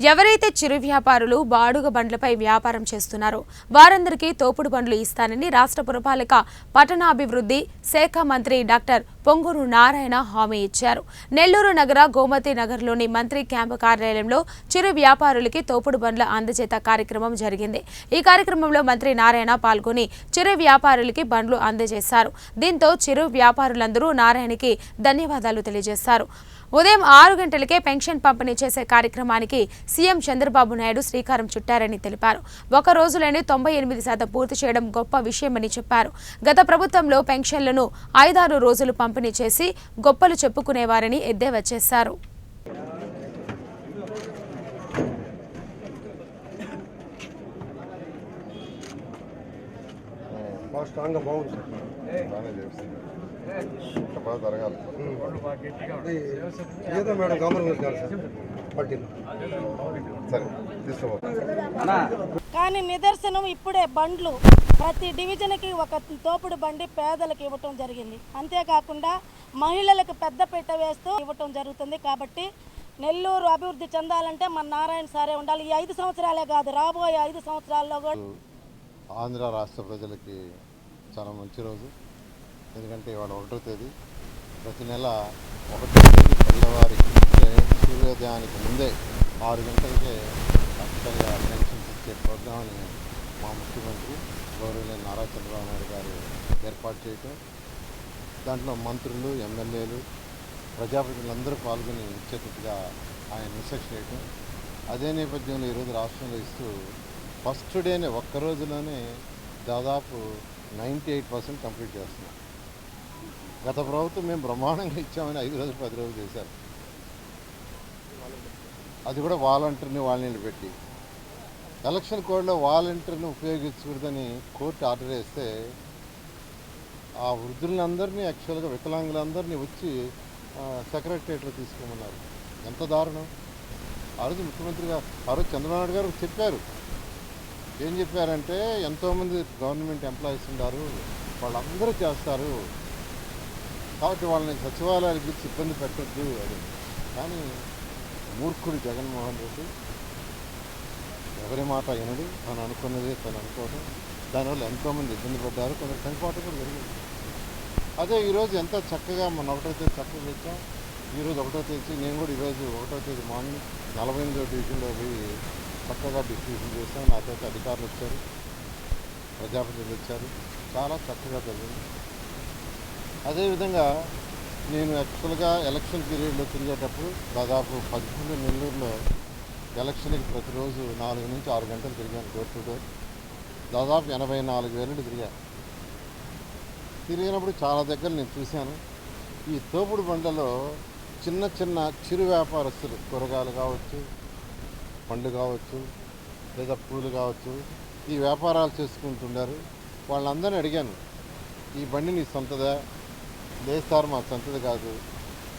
ఎవరైతే చిరు వ్యాపారులు బాడుగ బండ్లపై వ్యాపారం చేస్తున్నారో వారందరికీ తోపుడు బండ్లు ఇస్తానని రాష్ట్ర పురపాలక పట్టణాభివృద్ధి శాఖ మంత్రి డాక్టర్ పొంగూరు నారాయణ హామీ ఇచ్చారు. నెల్లూరు నగర గోమతి నగర్లోని మంత్రి క్యాంపు కార్యాలయంలో చిరు వ్యాపారులకి తోపుడు బండ్ల అందజేత కార్యక్రమం జరిగింది. ఈ కార్యక్రమంలో మంత్రి నారాయణ పాల్గొని చిరు వ్యాపారులకి బండ్లు అందజేశారు. దీంతో చిరు వ్యాపారులందరూ నారాయణకి ధన్యవాదాలు తెలియజేశారు. ఉదయం 6 గంటలకే పెన్షన్ పంపిణీ చేసే కార్యక్రమానికి సీఎం చంద్రబాబు నాయుడు శ్రీకారం చుట్టారని తెలిపారు. ఒక రోజులోనే 98% పూర్తి చేయడం గొప్ప విషయమని చెప్పారు. గత ప్రభుత్వంలో పెన్షన్లను 5-6 రోజులు పంపిణీ చేసి గొప్పలు చెప్పుకునేవారని ఎద్దేవా చేశారు. కానీ నిదర్శనం ఇప్పుడే బండ్లు ప్రతి డివిజన్కి ఒక తోపుడు బండి పేదలకు ఇవ్వటం జరిగింది. అంతేకాకుండా మహిళలకు పెద్ద పీట వేస్తూ ఇవ్వటం జరుగుతుంది. కాబట్టి నెల్లూరు అభివృద్ధి చెందాలంటే మన నారాయణ సారే ఉండాలి. ఈ 5 సంవత్సరాలే కాదు, రాబోయే 5 సంవత్సరాల్లో కూడా. ఆంధ్ర రాష్ట్ర ప్రజలకి చాలా మంచి రోజు. ఎందుకంటే ఇవాళ 1వ తేదీ, ప్రతి నెల 1వ తేదీ తెల్లవారికి సూర్యోదయానికి ముందే 6 గంటలకే ఖచ్చితంగా పెన్షన్స్ ఇచ్చే ప్రోగ్రాంని మా ముఖ్యమంత్రి గౌరవనీయ నారా చంద్రబాబు నాయుడు గారు ఏర్పాటు చేయటం, దాంట్లో మంత్రులు, ఎమ్మెల్యేలు, ప్రజాప్రతినిధులందరూ పాల్గొని ఇచ్చేటట్టుగా ఆయన ఇన్స్ట్రక్షన్ చేయటం. అదే నేపథ్యంలో ఈరోజు రాష్ట్రంలో ఇస్తూ ఫస్ట్ డేనే ఒక్క రోజులోనే దాదాపు 98% కంప్లీట్ చేస్తున్నాం. గత ప్రభుత్వం మేము బ్రహ్మాండంగా ఇచ్చామని 5 రోజులు 10 రోజులు చేశారు. అది కూడా వాలంటీర్ని వాళ్ళని పెట్టి ఎలక్షన్ కోడ్లో వాలంటీర్ని ఉపయోగించకూడదని కోర్టు ఆర్డర్ వేస్తే ఆ వృద్ధులందరినీ యాక్చువల్గా వికలాంగులందరినీ వచ్చి సెక్రటరియట్లో తీసుకోమన్నారు. ఎంత దారుణం! ఆ రోజు ముఖ్యమంత్రిగా ఆ రోజు చంద్రబాబు నాయుడు గారు చెప్పారు. ఏం చెప్పారంటే ఎంతోమంది గవర్నమెంట్ ఎంప్లాయీస్ ఉన్నారు, వాళ్ళందరూ చేస్తారు కాబట్టి వాళ్ళని సచివాలయాలకు ఇచ్చి ఇబ్బంది పెట్టద్దు అని. కానీ మూర్ఖుడు జగన్మోహన్ రెడ్డి ఎవరి మాట వినడు, తను అనుకున్నది తను అనుకోవడం, దానివల్ల ఎంతోమంది ఇబ్బంది పడ్డారు, కొందరు చనిపోవటం కూడా జరిగింది. అదే ఈరోజు ఎంత చక్కగా మన 1వ తేదీ చక్కగా తెచ్చాం. ఈరోజు 1వ తేదీ నేను కూడా ఈరోజు 1వ తేదీ మార్నింగ్ 48వ డివిజన్లో పోయి చక్కగా డిస్ట్రిబ్యూషన్ చేస్తాం. నాతో అధికారులు వచ్చారు, ప్రజాప్రతినిధులు వచ్చారు, చాలా చక్కగా జరిగింది. అదేవిధంగా నేను యాక్చువల్గా ఎలక్షన్ పీరియడ్లో తిరిగేటప్పుడు దాదాపు 10 నెల్లూరులో ఎలక్షన్కి ప్రతిరోజు 4 నుంచి 6 గంటలు తిరిగాను డోర్ టు డోర్. దాదాపు 84,000 తిరిగినప్పుడు చాలా దగ్గర నేను చూశాను. ఈ తోపుడు బండ్లలో చిన్న చిన్న చిరు వ్యాపారస్తులు, కూరగాయలు కావచ్చు, పండ్లు కావచ్చు, లేదా పూలు కావచ్చు, ఈ వ్యాపారాలు చేసుకుంటున్నారు. వాళ్ళందరినీ అడిగాను, ఈ బండి నీ సొంతదా? లేదు సార్ మా సొంతది కాదు.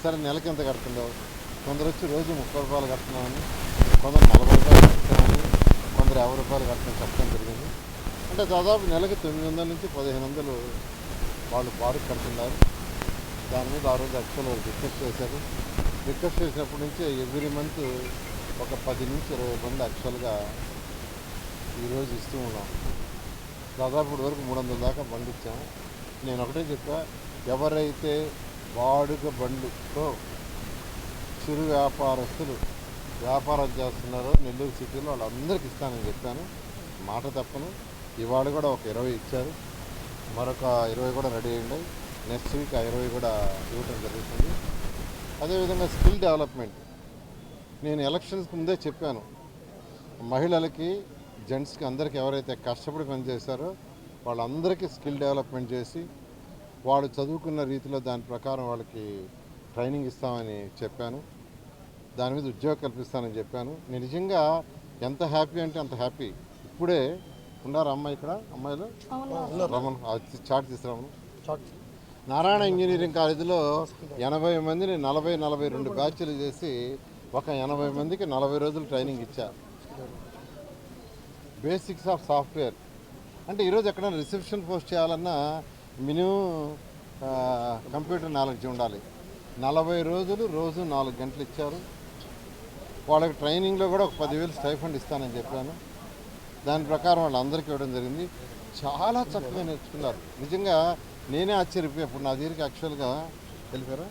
సరే నెలకి ఎంత కడుతున్నావు? కొందరు వచ్చి రోజు 30 రూపాయలు కడుతున్నామని, కొందరు 40 రూపాయలు కడుతున్నామని, కొందరు 50 రూపాయలు కడుతున్నా చెప్పడం జరిగింది. అంటే దాదాపు నెలకి 900 నుంచి 1500 వాళ్ళు బారుకు కడుతున్నారు. దాని మీద ఆ రోజు యాక్చువల్ వాళ్ళు రిక్వెస్ట్ చేశారు. రిక్వెస్ట్ చేసినప్పటి నుంచి ఎవ్రీ మంత్ ఒక 10 నుంచి 20 మంది యాక్చువల్గా ఈరోజు ఇస్తూ ఉన్నాం. దాదాపు ఇప్పటి వరకు 300 దాకా బండి ఇచ్చాము. నేను ఒకటే చెప్పా, ఎవరైతే బాడుగ బండ్లతో చిరు వ్యాపారస్తులు వ్యాపారం చేస్తున్నారో నెల్లూరు సిటీలో వాళ్ళందరికీ ఇస్తానని చెప్పాను. మాట తప్పను. ఇవాళ కూడా ఒక 20 ఇచ్చారు, మరొక 20 కూడా రెడీ అయ్యింది. నెక్స్ట్ వీక్ ఆ 20 కూడా ఇవ్వటం జరుగుతుంది. అదేవిధంగా స్కిల్ డెవలప్మెంట్ నేను ఎలక్షన్స్ ముందే చెప్పాను, మహిళలకి, జెంట్స్కి అందరికీ ఎవరైతే కష్టపడి పనిచేశారో వాళ్ళందరికీ స్కిల్ డెవలప్మెంట్ చేసి వాళ్ళు చదువుకున్న రీతిలో దాని ప్రకారం వాళ్ళకి ట్రైనింగ్ ఇస్తామని చెప్పాను. దాని మీద ఉద్యోగం కల్పిస్తానని చెప్పాను. నేను నిజంగా ఎంత హ్యాపీ అంటే అంత హ్యాపీ. ఇప్పుడే ఉన్నారు అమ్మాయి, ఇక్కడ అమ్మాయిలు రమణ చాట్ తీసుకురామను. నారాయణ ఇంజనీరింగ్ కాలేజీలో 80 మందిని 40-42 బ్యాచ్లు చేసి ఒక 80 మందికి 40 రోజులు ట్రైనింగ్ ఇచ్చారు. బేసిక్స్ ఆఫ్ సాఫ్ట్వేర్ అంటే ఈరోజు ఎక్కడైనా రిసెప్షన్ పోస్ట్ చేయాలన్నా మినిమం కంప్యూటర్ నాలెడ్జ్ ఉండాలి. 40 రోజులు రోజు 4 గంటలు ఇచ్చారు. వాళ్ళకి ట్రైనింగ్లో కూడా ఒక 10,000 స్టైఫండ్ ఇస్తానని చెప్పాను. దాని ప్రకారం వాళ్ళందరికీ ఇవ్వడం జరిగింది. చాలా చక్కగా నేర్చుకున్నారు. నిజంగా నేనే ఆశ్చర్యపోయా. ఇప్పుడు నా దగ్గరికి యాక్చువల్గా వెళ్ళిపోయారా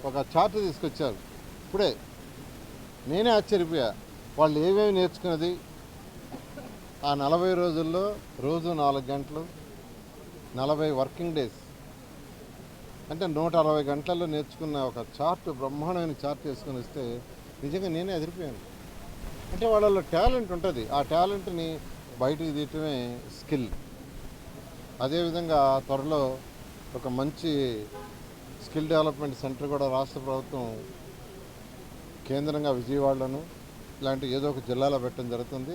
ఒక చార్ట్ తీసుకొచ్చారు ఇప్పుడే. నేనే ఆశ్చర్యపోయా వాళ్ళు ఏమేమి నేర్చుకున్నది. ఆ 40 రోజుల్లో రోజు 4 గంటలు, 40 వర్కింగ్ డేస్ అంటే 160 గంటల్లో నేర్చుకున్న ఒక చార్ట్, బ్రహ్మాండమైన చార్ట్ వేసుకొని వస్తే నిజంగా నేనే ఎదిరిపోయాను. అంటే వాళ్ళలో టాలెంట్ ఉంటుంది. ఆ టాలెంట్ని బయటకు తీయటమే స్కిల్. అదేవిధంగా త్వరలో ఒక మంచి స్కిల్ డెవలప్మెంట్ సెంటర్ కూడా రాష్ట్ర ప్రభుత్వం కేంద్రంగా విజయవాడలోను ఇలాంటి ఏదో ఒక జిల్లాలో పెట్టడం జరుగుతుంది.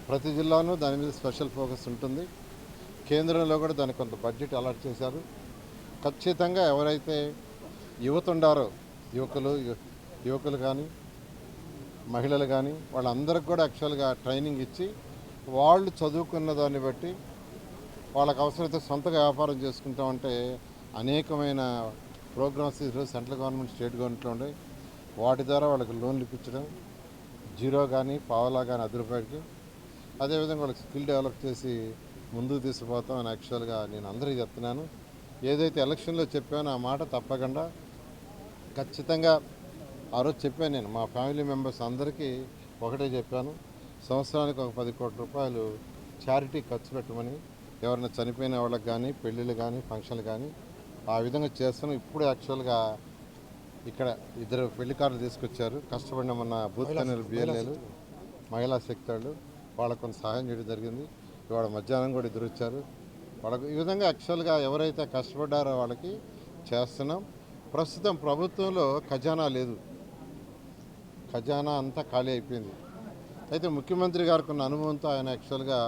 ప్రతి జిల్లాను దాని మీద స్పెషల్ ఫోకస్ ఉంటుంది. కేంద్రంలో కూడా దానికి కొంత బడ్జెట్ అలాట్ చేశారు. ఖచ్చితంగా ఎవరైతే యువత ఉండారో యువకులు కానీ మహిళలు కానీ వాళ్ళందరికీ కూడా యాక్చువల్గా ట్రైనింగ్ ఇచ్చి వాళ్ళు చదువుకున్న దాన్ని బట్టి వాళ్ళకి అవసరమైతే సొంతగా వ్యాపారం చేసుకుంటామంటే అనేకమైన ప్రోగ్రామ్స్ ఈరోజు సెంట్రల్ గవర్నమెంట్, స్టేట్ గవర్నమెంట్లో ఉన్నాయి. వాటి ద్వారా వాళ్ళకి లోన్లు ఇప్పించడం, జీరో కానీ పావలా కానీ ₹10. అదేవిధంగా వాళ్ళకి స్కిల్ డెవలప్ చేసి ముందుకు తీసుకుపోతాం అని యాక్చువల్గా నేను అందరికీ చెప్తున్నాను. ఏదైతే ఎలక్షన్లో చెప్పానో ఆ మాట తప్పకుండా ఖచ్చితంగా ఆ రోజు చెప్పాను. నేను మా ఫ్యామిలీ మెంబర్స్ అందరికీ ఒకటే చెప్పాను, సంవత్సరానికి ఒక 10 కోట్ల రూపాయలు చారిటీ ఖర్చు పెట్టమని. ఎవరైనా చనిపోయిన వాళ్ళకి కానీ, పెళ్ళిళ్ళు కానీ, ఫంక్షన్లు కానీ ఆ విధంగా చేస్తున్నాం. ఇప్పుడు యాక్చువల్గా ఇక్కడ 2 పెళ్లికారులు తీసుకొచ్చారు. కష్టపడిన మన బూత్ కన్వీనర్ బిఎల్ఏలు, మహిళా శక్తి వాళ్ళకు కొంత సహాయం చేయడం జరిగింది. ఇవాళ మధ్యాహ్నం కూడా 2 వచ్చారు. వాళ్ళకు ఈ విధంగా యాక్చువల్గా ఎవరైతే కష్టపడ్డారో వాళ్ళకి చేస్తున్నాం. ప్రస్తుతం ప్రభుత్వంలో ఖజానా లేదు, ఖజానా అంతా ఖాళీ అయిపోయింది. అయితే ముఖ్యమంత్రి గారికి ఉన్న అనుభవంతో ఆయన యాక్చువల్గా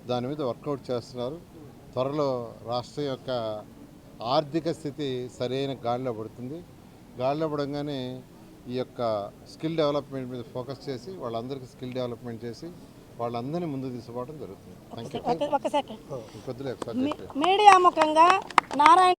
దాని మీద వర్కౌట్ చేస్తున్నారు. త్వరలో రాష్ట్రం యొక్క ఆర్థిక స్థితి సరైన గాడిలో పడుతుంది. గాడిలో పడంగానే ఈ యొక్క స్కిల్ డెవలప్మెంట్ మీద ఫోకస్ చేసి వాళ్ళందరికీ స్కిల్ డెవలప్మెంట్ చేసి వాళ్ళందరినీ ముందుకు తీసుకుపోవడం జరుగుతుంది. Thank you. ఒక సెకండ్ కొద్దిగా ఒకసారి మీడియా ముఖంగా నారాయణ